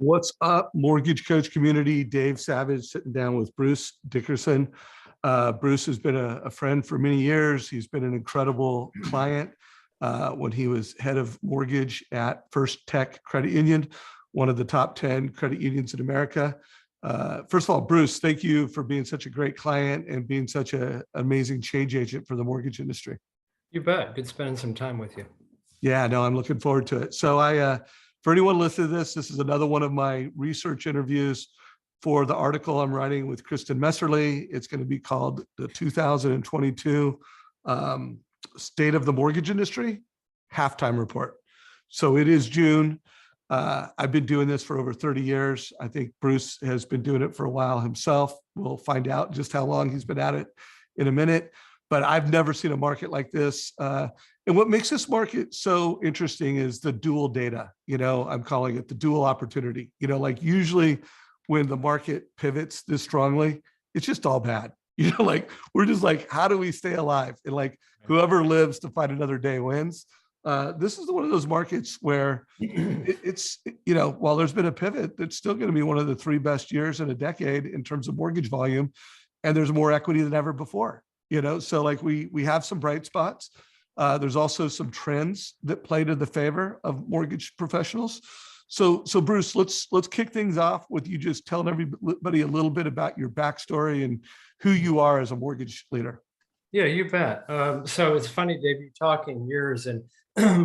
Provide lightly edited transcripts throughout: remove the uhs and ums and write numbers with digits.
What's up, mortgage coach community? Dave Savage sitting down with Bruce Dickerson. Bruce has been a friend for many years. He's been an incredible client when he was head of mortgage at First Tech Credit Union, one of the top 10 credit unions in America. First of all, Bruce, thank you for being such a great client and being such an amazing change agent for the mortgage industry. You bet. Good spending some time with you. Yeah, no, I'm looking forward to it. So for anyone listening to this is another one of my research interviews for the article I'm writing with Kristen Messerly. It's going to be called the 2022 State of the Mortgage Industry Halftime Report. So it is June. I've been doing this for over 30 years. I think Bruce has been doing it for a while himself. We'll find out just how long he's been at it in a minute. But I've never seen a market like this. And what makes this market so interesting is the dual data. I'm calling it the dual opportunity. Like usually when the market pivots this strongly, it's just all bad. Like we're just like, how do we stay alive? And like whoever lives to fight another day wins. This is one of those markets where it's, while there's been a pivot, it's still going to be one of the three best years in a decade in terms of mortgage volume. And there's more equity than ever before. So like we have some bright spots. There's also some trends that play to the favor of mortgage professionals. So Bruce, let's kick things off with you just telling everybody a little bit about your backstory and who you are as a mortgage leader. Yeah, you bet. So it's funny, Dave, you're talking years, and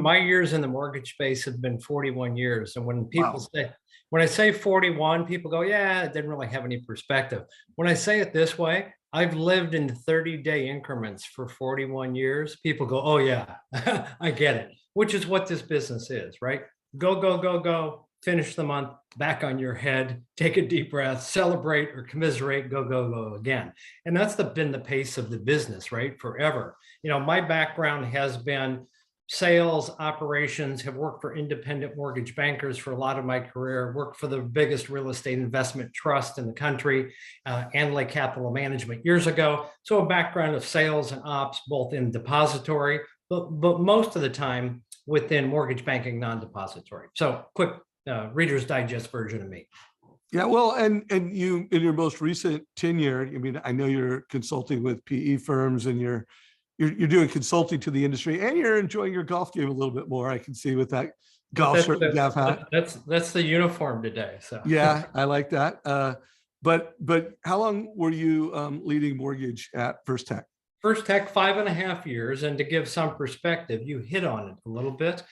my years in the mortgage space have been 41 years. And when people when I say 41, people go, yeah, it didn't really have any perspective. When I say it this way, I've lived in 30-day increments for 41 years. People go, oh yeah, I get it, which is what this business is, right? Go, go, go, go, finish the month, back on your head, take a deep breath, celebrate or commiserate, go, go, go again. And that's been the pace of the business, right? Forever. My background has been sales, operations, have worked for independent mortgage bankers for a lot of my career, worked for the biggest real estate investment trust in the country, Annaly Capital Management years ago. So a background of sales and ops, both in depository, but most of the time within mortgage banking, non-depository. So quick Reader's Digest version of me. Yeah, well, and you in your most recent tenure, I know you're consulting with PE firms and you're doing consulting to the industry, and you're enjoying your golf game a little bit more. I can see with that golf shirt and gaff hat. That's the uniform today. So yeah, I like that. But how long were you leading mortgage at First Tech? First Tech, 5.5 years, and to give some perspective, you hit on it a little bit.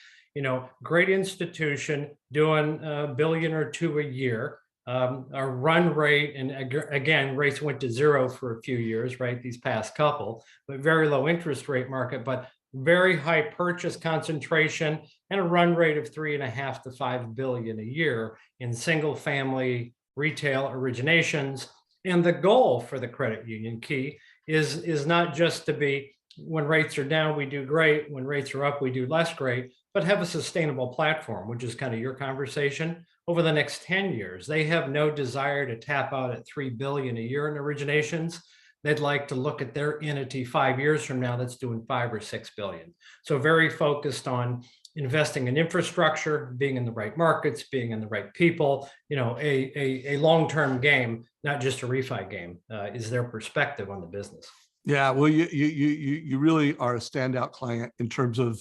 Great institution, doing $1 billion or $2 billion a year. Our run rate, and again, rates went to zero for a few years, right? These past couple, but very low interest rate market, but very high purchase concentration and a run rate of $3.5 to $5 billion a year in single family retail originations. And the goal for the credit union, Key, is not just to be, when rates are down, we do great. When rates are up, we do less great, but have a sustainable platform, which is kind of your conversation. Over the next 10 years, they have no desire to tap out at $3 billion a year in originations. They'd like to look at their entity 5 years from now that's doing $5 or $6 billion. So very focused on investing in infrastructure, being in the right markets, being in the right people, a long-term game, not just a refi game, is their perspective on the business. Yeah, well, you really are a standout client in terms of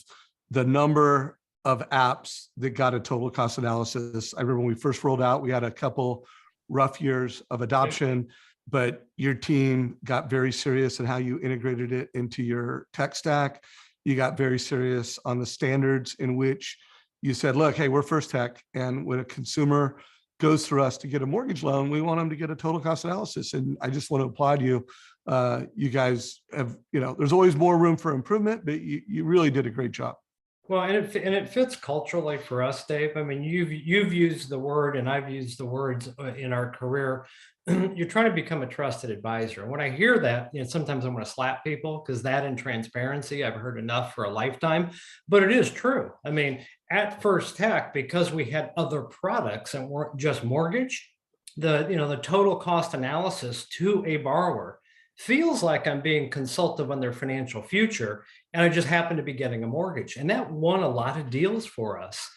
the number of apps that got a total cost analysis. I remember when we first rolled out, we had a couple rough years of adoption, but your team got very serious in how you integrated it into your tech stack. You got very serious on the standards in which you said, look, hey, we're First Tech, and when a consumer goes through us to get a mortgage loan, we want them to get a total cost analysis. And I just want to applaud you. You guys have, there's always more room for improvement, but you really did a great job. Well, and it fits culturally for us, Dave. You've used the word, and I've used the words in our career. You're trying to become a trusted advisor. And when I hear that, sometimes I want to slap people, because that and transparency, I've heard enough for a lifetime. But it is true. At First Tech, because we had other products and weren't just mortgage, the total cost analysis to a borrower feels like I'm being consultative on their financial future, and I just happen to be getting a mortgage. And that won a lot of deals for us.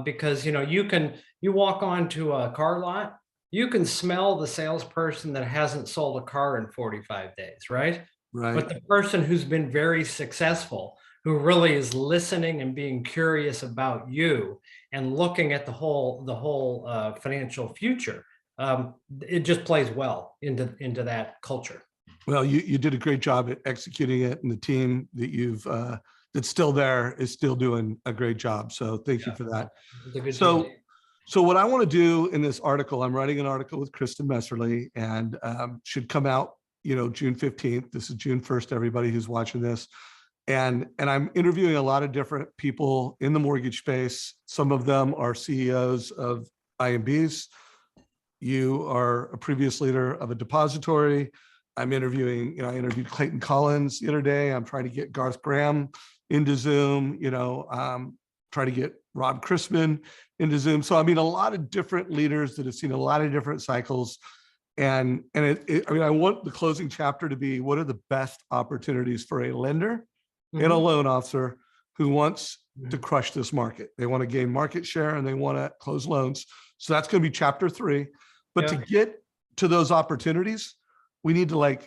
because you walk onto a car lot, you can smell the salesperson that hasn't sold a car in 45 days, right? Right. But the person who's been very successful, who really is listening and being curious about you and looking at the whole financial future, it just plays well into that culture. Well, you did a great job at executing it, and the team that you've that's still there is still doing a great job. So thank you Yeah, for that. it's a good So, team. so what I want to do in this article, I'm writing an article with Kristen Messerly, and should come out, June 15th. This is June 1st. Everybody who's watching this, and I'm interviewing a lot of different people in the mortgage space. Some of them are CEOs of IMBs. You are a previous leader of a depository. I'm interviewing, I interviewed Clayton Collins the other day. I'm trying to get Garth Graham into Zoom, trying to get Rob Chrisman into Zoom. So, I mean, a lot of different leaders that have seen a lot of different cycles. And I want the closing chapter to be, what are the best opportunities for a lender and a Mhm. loan officer who wants to Mhm. crush this market? They want to gain market share and they want to close loans. So that's going to be chapter 3. But to Yeah. get to those opportunities, we need to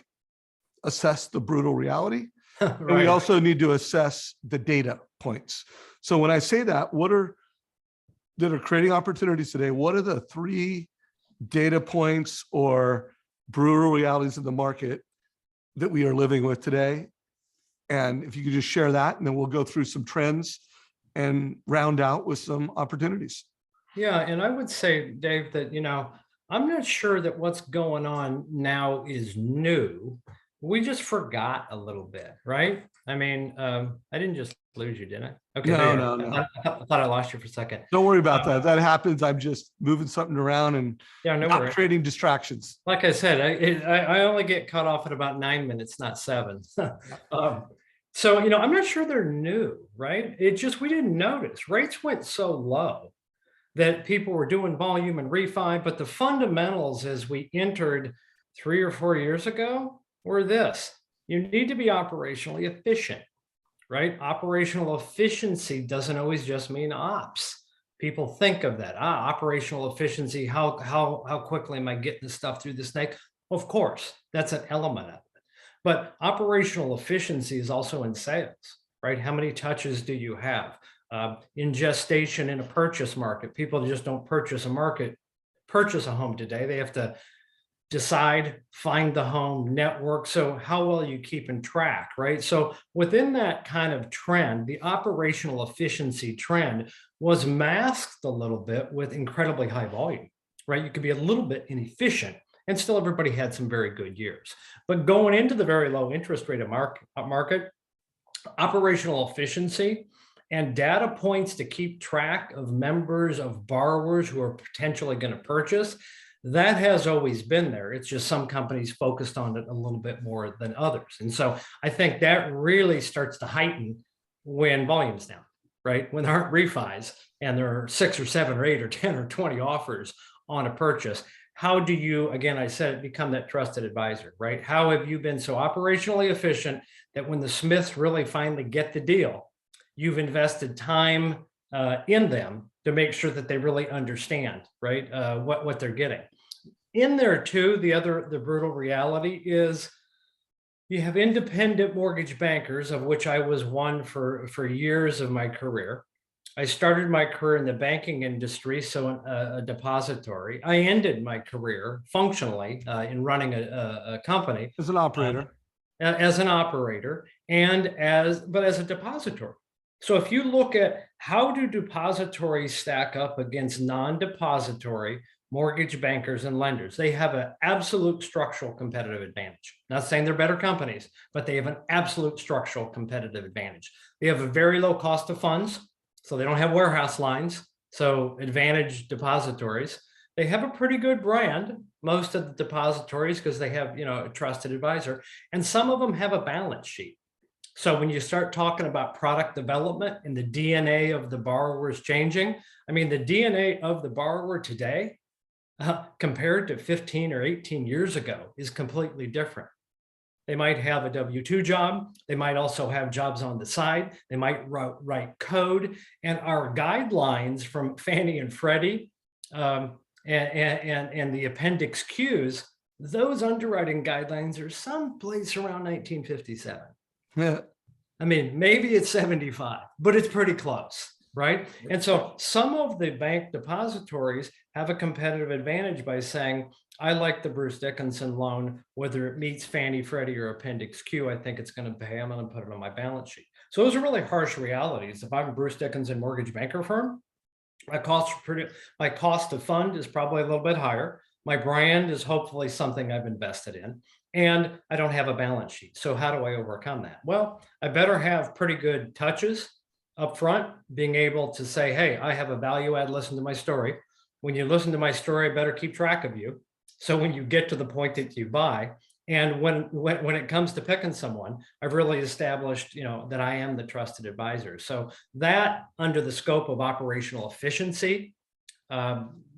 assess the brutal reality. And we Right. also need to assess the data points. So when I say that are creating opportunities today, what are the 3 data points or brutal realities of the market that we are living with today? And if you could just share that, and then we'll go through some trends and round out with some opportunities. Yeah, and I would say, Dave, that I'm not sure that what's going on now is new. We just forgot a little bit, right? I mean, I didn't just lose you, did I? Okay, there No, you are. no, I no. thought, I thought I lost you for a second. Don't worry about Uh, that. That happens. I'm just moving something around and yeah, no not worries. creating distractions. Like I said, I only get cut off at about 9 minutes, not 7. um, so I'm not sure they're new, right? It just we didn't notice. Rates went so low that people were doing volume and refi, but the fundamentals as we entered 3 or 4 years ago were this: you need to be operationally efficient, right? Operational efficiency doesn't always just mean ops. People think of that. Operational efficiency. How quickly am I getting the stuff through the snake? Of course, that's an element of it. But operational efficiency is also in sales, right? How many touches do you have? In gestation in a purchase market, people just don't purchase a home today. They have to decide, find the home, network. So how well are you keeping track, right? So within that kind of trend, the operational efficiency trend was masked a little bit with incredibly high volume, right? You could be a little bit inefficient and still everybody had some very good years. But going into the very low interest rate of market, operational efficiency and data points to keep track of members of borrowers who are potentially going to purchase, that has always been there. It's just some companies focused on it a little bit more than others. And so I think that really starts to heighten when volume's down, right? When there aren't refis and there are 6 or 7 or 8 or 10 or 20 offers on a purchase. How do you, again, I said it, become that trusted advisor, right? How have you been so operationally efficient that when the Smiths really finally get the deal, you've invested time in them to make sure that they really understand, right, what they're getting. In there too, the brutal reality is you have independent mortgage bankers, of which I was one for years of my career. I started my career in the banking industry, so a depository. I ended my career functionally in running a company As an operator. as an operator and as a depository. So if you look at how do depositories stack up against non-depository mortgage bankers and lenders, they have an absolute structural competitive advantage. Not saying they're better companies, but they have an absolute structural competitive advantage. They have a very low cost of funds, so they don't have warehouse lines. So advantage depositories. They have a pretty good brand, most of the depositories, because they have, a trusted advisor, and some of them have a balance sheet. So when you start talking about product development and the DNA of the borrower is changing, I mean, the DNA of the borrower today compared to 15 or 18 years ago is completely different. They might have a W-2 job. They might also have jobs on the side. They might write code. And our guidelines from Fannie and Freddie and the Appendix Qs, those underwriting guidelines are someplace around 1957. Yeah. I mean, maybe it's 75, but it's pretty close, right? And so some of the bank depositories have a competitive advantage by saying, I like the Bruce Dickinson loan, whether it meets Fannie, Freddie, or Appendix Q, I think it's going to pay. I'm going to put it on my balance sheet. So those are really harsh realities. If I'm a Bruce Dickinson mortgage banker firm, my cost of fund is probably a little bit higher. My brand is hopefully something I've invested in, and I don't have a balance sheet. So how do I overcome that? Well, I better have pretty good touches up front, being able to say, hey, I have a value add, listen to my story. When you listen to my story, I better keep track of you. So when you get to the point that you buy, and when it comes to picking someone, I've really established, that I am the trusted advisor. So that, under the scope of operational efficiency,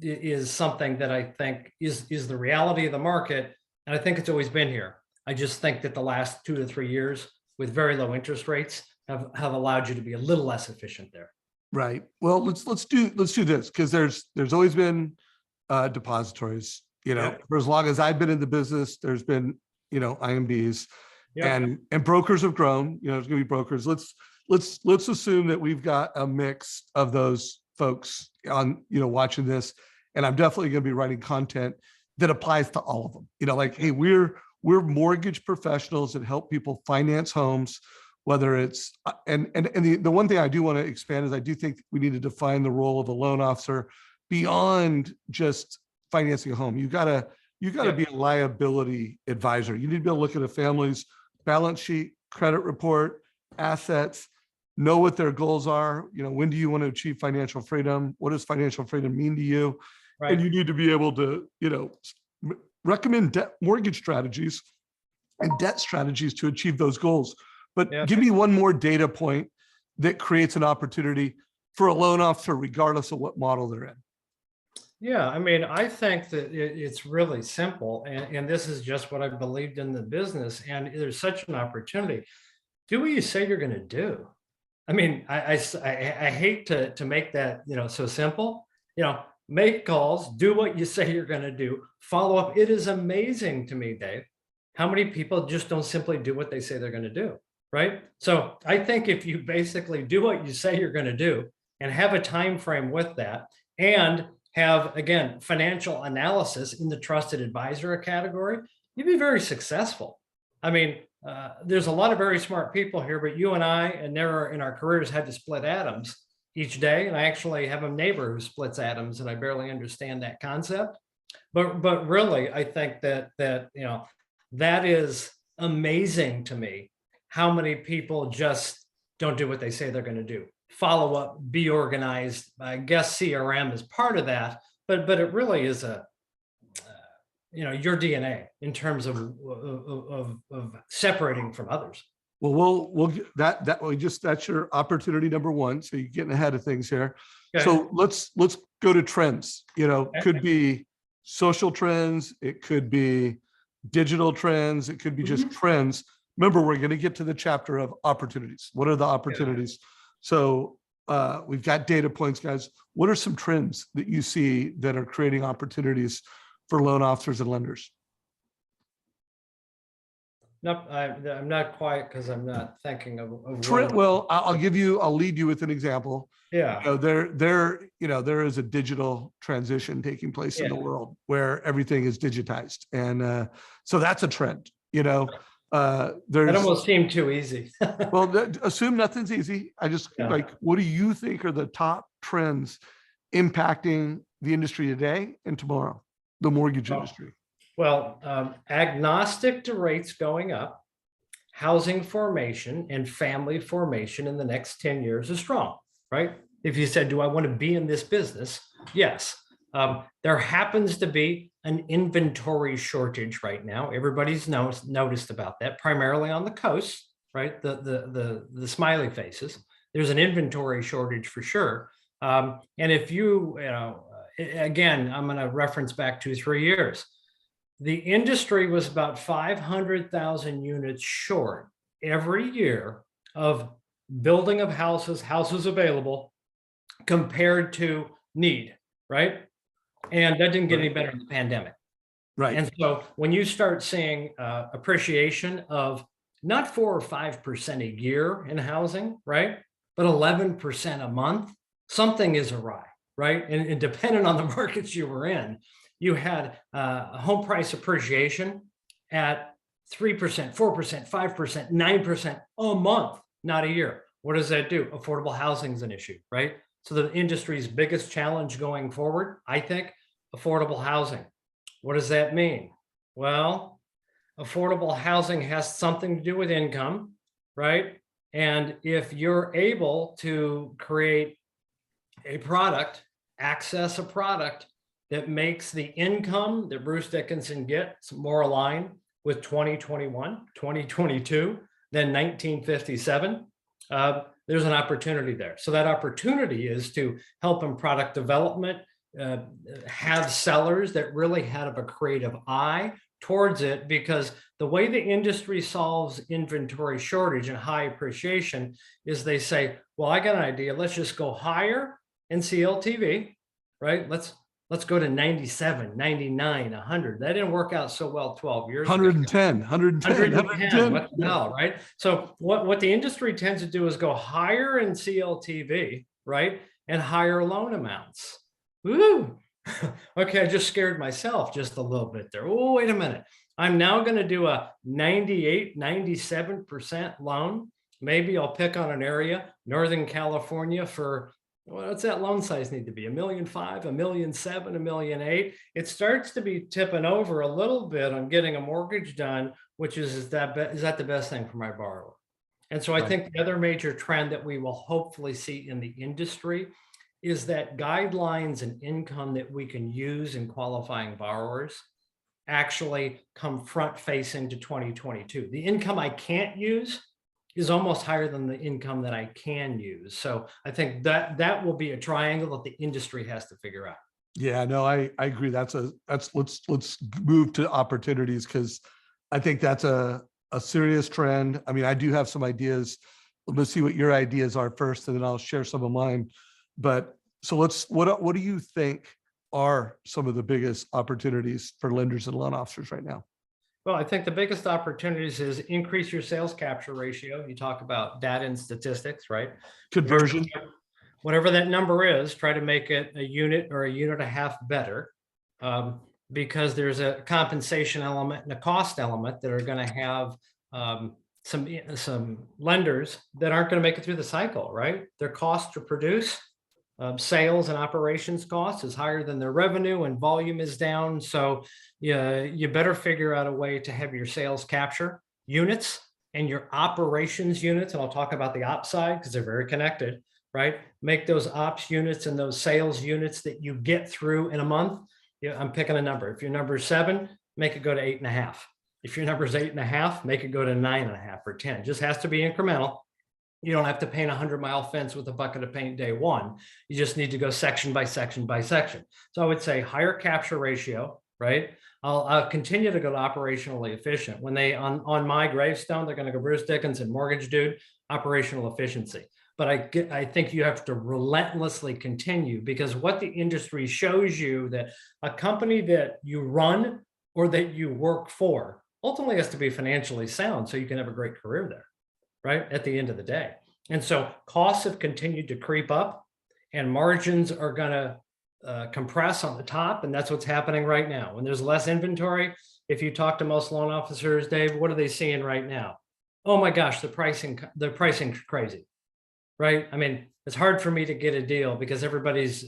is something that I think is the reality of the market. And I think it's always been here. I just think that the last 2 to 3 years with very low interest rates have allowed you to be a little less efficient there. Right. Well, let's do this, because there's always been depositories. Yeah. For as long as I've been in the business, there's been IMBs, Yeah. and brokers have grown. There's going to be brokers. Let's assume that we've got a mix of those folks on watching this, and I'm definitely going to be writing content that applies to all of them. Like, hey, we're mortgage professionals that help people finance homes. Whether it's and the one thing I do want to expand is I do think we need to define the role of a loan officer beyond just financing a home. You gotta be a liability advisor. You need to be able to look at a family's balance sheet, credit report, assets, know what their goals are. When do you want to achieve financial freedom? What does financial freedom mean to you? Right. And you need to be able to recommend mortgage strategies and debt strategies to achieve those goals. But give me one more data point that creates an opportunity for a loan officer, regardless of what model they're in. Yeah, I mean, I think that it's really simple, and this is just what I've believed in the business, and there's such an opportunity. Do what you say you're going to do. I mean, I hate to make that so simple. Make calls, do what you say you're going to do, follow up. It is amazing to me, Dave, how many people just don't simply do what they say they're going to do. Right. So I think if you basically do what you say you're going to do and have a time frame with that, and have, again, financial analysis in the trusted advisor category, you'd be very successful. I mean, there's a lot of very smart people here, but you and I, and never in our careers, had to split atoms each day. And I actually have a neighbor who splits atoms, and I barely understand that concept. But really, I think that that is amazing to me. How many people just don't do what they say they're going to do? Follow up, be organized. I guess CRM is part of that, but it really is your DNA in terms of separating from others. Well, we'll that's your opportunity number one. So you're getting ahead of things here. Okay. So let's go to trends. Could be social trends, it could be digital trends, it could be just trends. Remember, we're going to get to the chapter of opportunities. What are the opportunities? Yeah. So we've got data points, guys. What are some trends that you see that are creating opportunities for loan officers and lenders? No, I'm not quiet because I'm not thinking of well, I'll lead you with an example. Yeah. There is a digital transition taking place in the world where everything is digitized. And so that's a trend, that almost seemed too easy. Well, assume nothing's easy. What do you think are the top trends impacting the industry today and tomorrow, the mortgage industry? Well, agnostic to rates going up, housing formation and family formation in the next 10 years is strong, right? If you said, do I want to be in this business? Yes. There happens to be an inventory shortage right now. Everybody's noticed about that, primarily on the coast, right? The smiley faces. There's an inventory shortage for sure. And if again, I'm going to reference back 2-3 years. the industry was about 500,000 units short every year of building of houses available compared to need, right? And that didn't get any better in the pandemic. Right. And so when you start seeing appreciation of not 4 or 5% a year in housing, right? But 11% a month, something is awry, right? And depending on the markets you were in, you had home price appreciation at 3%, 4%, 5%, 9% a month, not a year. What does that do? Affordable housing is an issue, right? So the industry's biggest challenge going forward, I think, affordable housing. What does that mean? Well, affordable housing has something to do with income, right? And if you're able to create a product, access a product that makes the income that Bruce Dickinson gets more aligned with 2021, 2022 than 1957, there's an opportunity there. So that opportunity is to help in product development, have sellers that really have a creative eye towards it, because the way the industry solves inventory shortage and high appreciation is they say, well, I got an idea. Let's just go higher in CLTV, right? Let's go to 97, 99, 100. That didn't work out so well 12 years ago. 110, 110. What the hell, right? So what the industry tends to do is go higher in CLTV, right? And higher loan amounts. Woo! Okay, I just scared myself just a little bit there. Oh, wait a minute. I'm now going to do a 98, 97% loan. Maybe I'll pick on an area, Northern California, for what's that loan size need to be? $1.5 million, $1.7 million, $1.8 million. It starts to be tipping over a little bit on getting a mortgage done, which is that the best thing for my borrower? And so I think the other major trend that we will hopefully see in the industry is that guidelines and income that we can use in qualifying borrowers actually come front facing to 2022. The income I can't use is almost higher than the income that I can use. So I think that will be a triangle that the industry has to figure out. Yeah, no, I agree. Let's move to opportunities, because I think that's a serious trend. I mean, I do have some ideas. Let's see what your ideas are first, and then I'll share some of mine. But so what do you think are some of the biggest opportunities for lenders and loan officers right now? Well, I think the biggest opportunities is increase your sales capture ratio. You talk about data and statistics, right? Conversion. Whatever that number is, try to make it a unit or a unit and a half better, because there's a compensation element and a cost element that are going to have some lenders that aren't going to make it through the cycle, right? Their cost to produce, sales and operations costs is higher than their revenue, and volume is down. So you better figure out a way to have your sales capture units and your operations units. And I'll talk about the ops side because they're very connected, right? Make those ops units and those sales units that you get through in a month. I'm picking a number. If your number is 7, make it go to 8.5. If your number is 8.5, make it go to 9.5 or 10. Just has to be incremental. You don't have to paint a 100-mile fence with a bucket of paint day one. You just need to go section by section by section. So I would say higher capture ratio, right? I'll continue to go to operationally efficient. When they on my gravestone, they're going to go Bruce Dickinson, mortgage dude, operational efficiency. But I think you have to relentlessly continue, because what the industry shows you, that a company that you run or that you work for ultimately has to be financially sound so you can have a great career there, right? At the end of the day. And so costs have continued to creep up and margins are going to compress on the top. And that's what's happening right now. When there's less inventory, if you talk to most loan officers, Dave, what are they seeing right now? Oh my gosh, the pricing's crazy, right? I mean, it's hard for me to get a deal because everybody's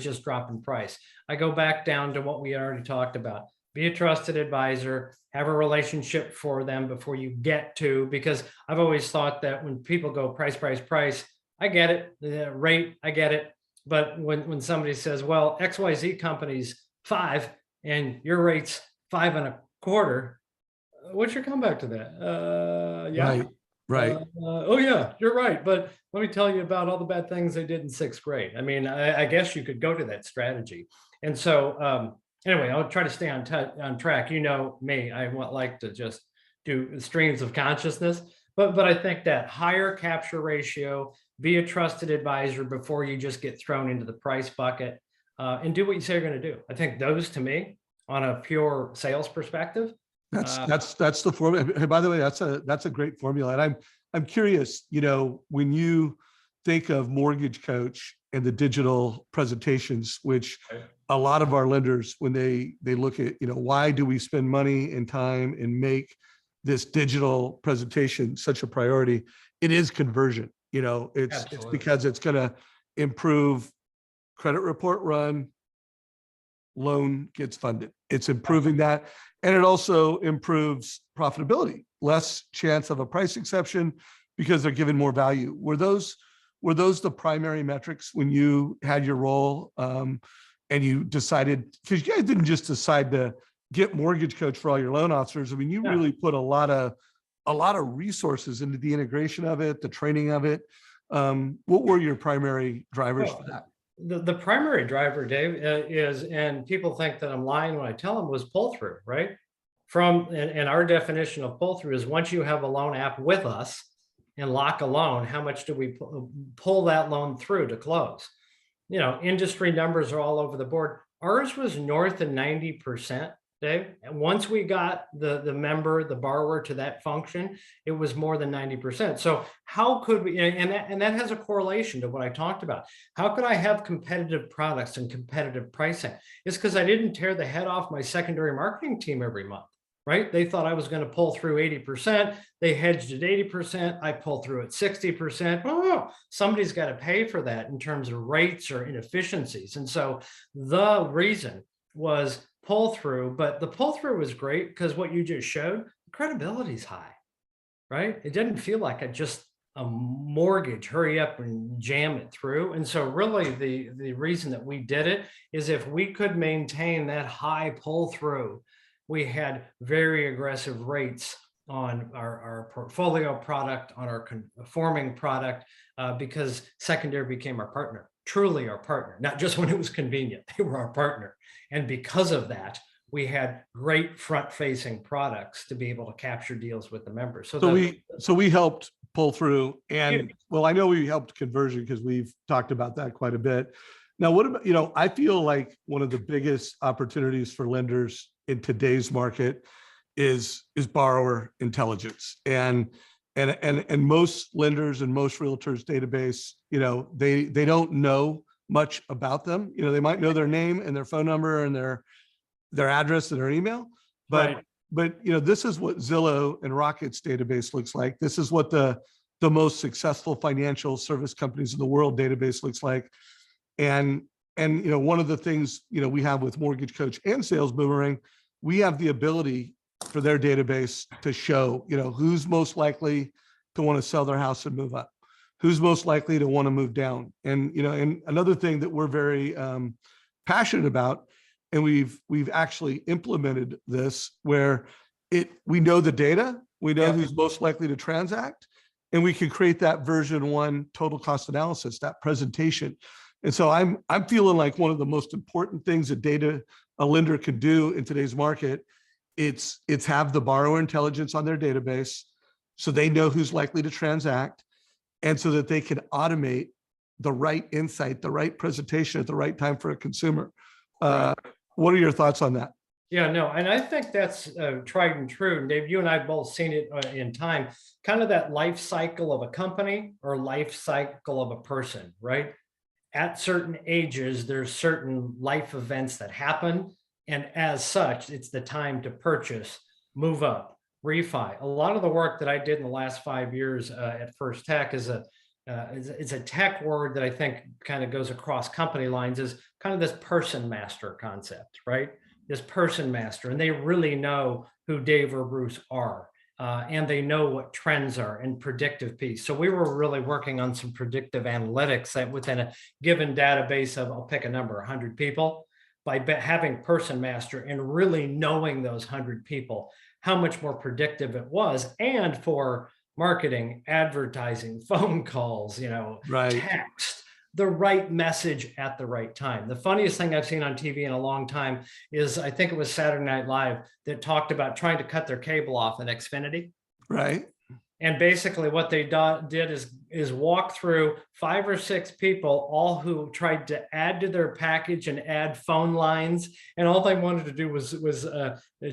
just dropping price. I go back down to what we already talked about. Be a trusted advisor, have a relationship for them before you get to, because I've always thought that when people go price, I get it, the rate, I get it. But when somebody says, well, XYZ company's 5 and your rate's 5.25, what's your comeback to that? Yeah. Right. Oh yeah, you're right. But let me tell you about all the bad things they did in 6th grade. I mean, I guess you could go to that strategy. And so, Anyway, I'll try to stay on track. You know me, I like to just do streams of consciousness, but I think that higher capture ratio, be a trusted advisor before you just get thrown into the price bucket, and do what you say you're going to do. I think those, to me, on a pure sales perspective. That's the formula. Hey, by the way, that's a great formula. And I'm curious, when you think of Mortgage Coach and the digital presentations, which a lot of our lenders, when they look at, why do we spend money and time and make this digital presentation such a priority? It is conversion. It's because it's going to improve credit report run, loan gets funded. It's improving that. And it also improves profitability, less chance of a price exception because they're given more value. Were those the primary metrics when you had your role, and you decided, because you guys didn't just decide to get Mortgage Coach for all your loan officers. I mean, you really put a lot of resources into the integration of it, the training of it. What were your primary drivers for that? The primary driver, Dave, is, and people think that I'm lying when I tell them, was pull through, right? And our definition of pull through is once you have a loan app with us and lock a loan, how much do we pull that loan through to close? Industry numbers are all over the board. Ours was north of 90%. Dave, and once we got the borrower to that function, it was more than 90%. So how could we, and that has a correlation to what I talked about. How could I have competitive products and competitive pricing? It's because I didn't tear the head off my secondary marketing team every month, right? They thought I was going to pull through 80%. They hedged at 80%. I pulled through at 60%. Oh, somebody's got to pay for that in terms of rates or inefficiencies. And so the reason was pull through, but the pull through was great because what you just showed, credibility is high, right? It didn't feel like a mortgage, hurry up and jam it through. And so really the reason that we did it is if we could maintain that high pull through, we had very aggressive rates on our portfolio product, on our conforming product, because secondary became our partner, truly our partner, not just when it was convenient, they were our partner. And because of that, we had great front-facing products to be able to capture deals with the members. So we helped pull through, and well, I know we helped conversion because we've talked about that quite a bit. Now, what about, I feel like one of the biggest opportunities for lenders in today's market is borrower intelligence. And most lenders and most realtors database, they don't know much about them. They might know their name and their phone number and their address and their email, but this is what Zillow and Rocket's database looks like. This is what the most successful financial service companies in the world database looks like. And one of the things we have with Mortgage Coach and Sales Boomerang, we have the ability for their database to show who's most likely to want to sell their house and move up, who's most likely to want to move down. And and another thing that we're very passionate about, and we've actually implemented this, where we know the data, we know who's most likely to transact, and we can create that version 1 total cost analysis, that presentation. And so I'm feeling like one of the most important things a lender can do in today's market, it's have the borrower intelligence on their database so they know who's likely to transact, and so that they can automate the right insight, the right presentation at the right time for a consumer. What are your thoughts on that? Yeah, no, and I think that's tried and true. And Dave, you and I have both seen it in time, kind of that life cycle of a company or life cycle of a person, right? At certain ages, there's certain life events that happen. And as such, it's the time to purchase, move up, refi. A lot of the work that I did in the last 5 years at First Tech is a tech word that I think kind of goes across company lines, is kind of this person master concept, right? This person master, and they really know who Dave or Bruce are, and they know what trends are and predictive piece. So we were really working on some predictive analytics that within a given database of, I'll pick a number, 100 people, by having person master and really knowing those 100 people, how much more predictive it was. And for marketing, advertising, phone calls, Right. text, the right message at the right time. The funniest thing I've seen on TV in a long time is, I think it was Saturday Night Live, that talked about trying to cut their cable off in Xfinity. Right. And basically what they did is walk through 5 or 6 people, all who tried to add to their package and add phone lines. And all they wanted to do was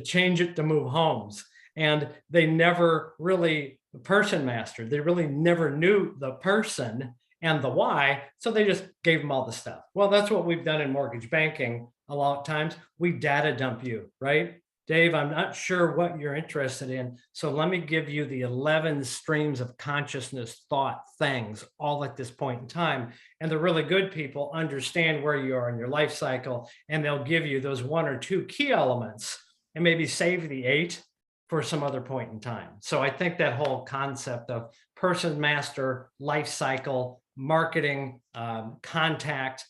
change it to move homes. And they never really person mastered. They really never knew the person and the why. So they just gave them all the stuff. Well, that's what we've done in mortgage banking a lot of times. We data dump you, right? Dave, I'm not sure what you're interested in, so let me give you the 11 streams of consciousness, thought, things, all at this point in time. And the really good people understand where you are in your life cycle, and they'll give you those 1 or 2 key elements and maybe save the 8 for some other point in time. So I think that whole concept of person master, life cycle, marketing, contact,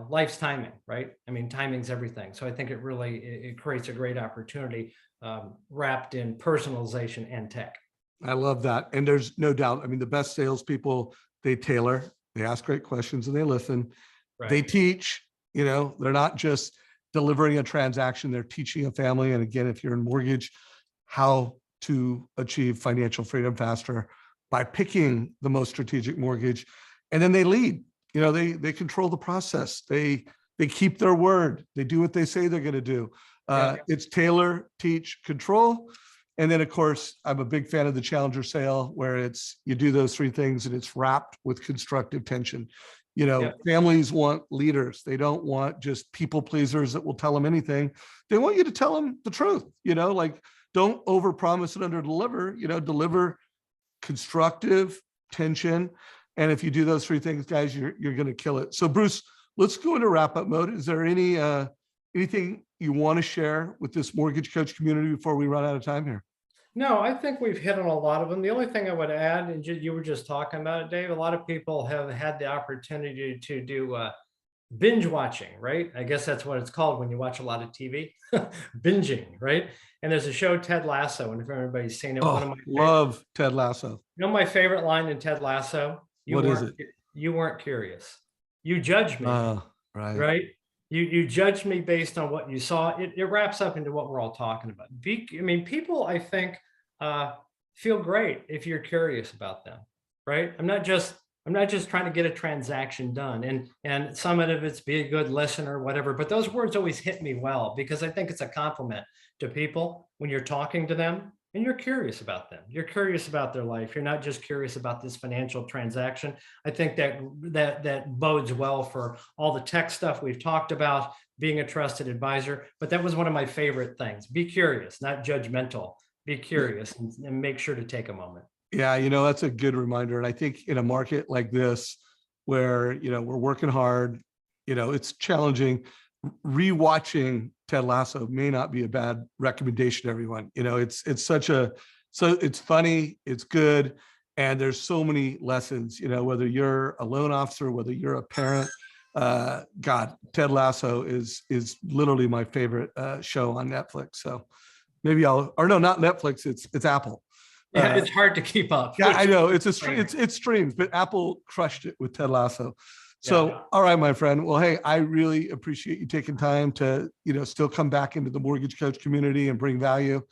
life's timing, right? I mean, timing's everything. So I think it really, it creates a great opportunity wrapped in personalization and tech. I love that. And there's no doubt. I mean, the best salespeople, they tailor, they ask great questions and they listen. Right. They teach, they're not just delivering a transaction, they're teaching a family. And again, if you're in mortgage, how to achieve financial freedom faster by picking the most strategic mortgage. And then they lead. They control the process. They keep their word. They do what they say they're going to do. It's tailor, teach, control. And then of course, I'm a big fan of the Challenger sale, where you do those 3 things and it's wrapped with constructive tension. Families want leaders. They don't want just people pleasers that will tell them anything. They want you to tell them the truth, don't overpromise and underdeliver, deliver constructive tension. And if you do those 3 things, guys, you're going to kill it. So Bruce, let's go into wrap up mode. Is there anything you want to share with this mortgage coach community before we run out of time here? No, I think we've hit on a lot of them. The only thing I would add, and you were just talking about it, Dave, a lot of people have had the opportunity to do binge watching, right? I guess that's what it's called when you watch a lot of TV, binging, right? And there's a show, Ted Lasso, and if everybody's seen it, love Ted Lasso. My favorite line in Ted Lasso? What is it? You weren't curious. You judged me, right? You judged me based on what you saw. It wraps up into what we're all talking about. People, I think, feel great if you're curious about them, right? I'm not just trying to get a transaction done, and some of it's be a good listener, whatever. But those words always hit me well, because I think it's a compliment to people when you're talking to them and you're curious about them. You're curious about their life. You're not just curious about this financial transaction. I think that bodes well for all the tech stuff we've talked about, being a trusted advisor. But that was one of my favorite things. Be curious, not judgmental. Be curious and make sure to take a moment. Yeah, that's a good reminder. And I think in a market like this, where, we're working hard, it's challenging, rewatching Ted Lasso may not be a bad recommendation to everyone. It's funny, it's good. And there's so many lessons, whether you're a loan officer, whether you're a parent, God, Ted Lasso is literally my favorite show on Netflix. So maybe not Netflix, it's Apple. Yeah, it's hard to keep up. Yeah, I know it's streams, but Apple crushed it with Ted Lasso. So, all right, my friend. Well, hey, I really appreciate you taking time to, still come back into the mortgage coach community and bring value.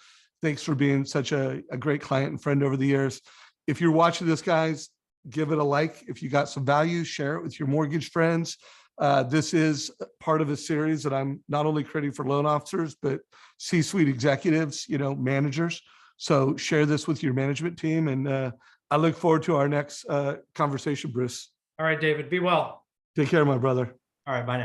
Thanks for being such a great client and friend over the years. If you're watching this, guys, give it a like. If you got some value, share it with your mortgage friends. This is part of a series that I'm not only creating for loan officers, but C-suite executives, managers. So share this with your management team. And I look forward to our next conversation, Bruce. All right, David, be well. Take care, my brother. All right, bye now.